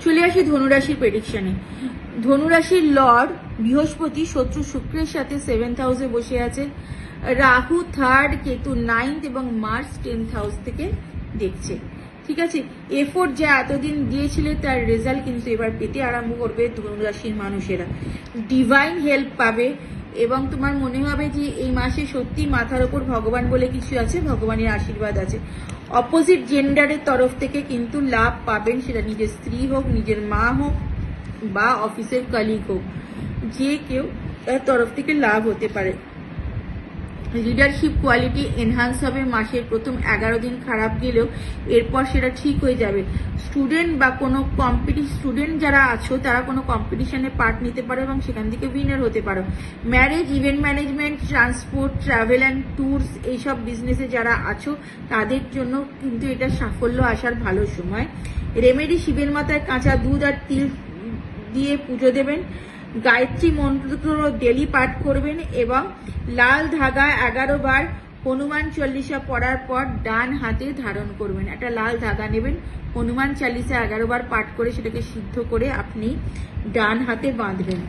চলে আসি ধনুরাশির প্রেডিকশনে। ধনুরাশির লর্ড বৃহস্পতি শত্রু শুক্রের সাথে 7th হাউসে বসে আছে, রাহু 3rd, কেতু 9th এবং মার্স 10th হাউস থেকে দেখছে। ঠিক আছে, এফোর্ট যা এতদিন দিয়েছিলে তার রেজাল্ট কিন্তু এবার পেতে আরম্ভ করবে ধনুরাশির মানুষেরা। ডিভাইন হেল্প পাবে এবং তোমার মনে হবে যে এই মাসে সত্যি মাথার ওপর ভগবান বলে কিছু আছে, ভগবানের আশীর্বাদ আছে। অপোজিট জেন্ডারের তরফ থেকে কিন্তু লাভ পাবেন, সেটা নিজের স্ত্রী হোক, নিজের মা হোক বা অফিসের কলিগ হোক, যে কেউ তার তরফ থেকে লাভ হতে পারে। লিডারশিপ কোয়ালিটি এনহান্স হবে। মাসের প্রথম 11 দিন খারাপ গেলেও এরপর সেটা ঠিক হয়ে যাবে। স্টুডেন্ট বা কোনো স্টুডেন্ট যারা আছো তারা কোনো কম্পিটিশনে পার্ট নিতে পারো এবং সেখান থেকে উইনার হতে পারো। Marriage, event management, transport, travel and tours এইসব বিজনেসে যারা আছো তাদের জন্য কিন্তু এটা সাফল্য আসার ভালো সময়। রেমেডি, শিবের মাথায় কাঁচা দুধ আর তিল দিয়ে পুজো দেবেন। গায়ত্রী মন্ত্র ডেলি পাঠ করবেন এবং লাল ধাগা 11 বার হনুমান চল্লিশা পড়ার পর ডান হাতে ধারণ করবেন। একটা লাল ধাগা নেবেন, হনুমান চালিসা 11 বার পাঠ করে সেটাকে সিদ্ধ করে আপনি ডান হাতে বাঁধবেন।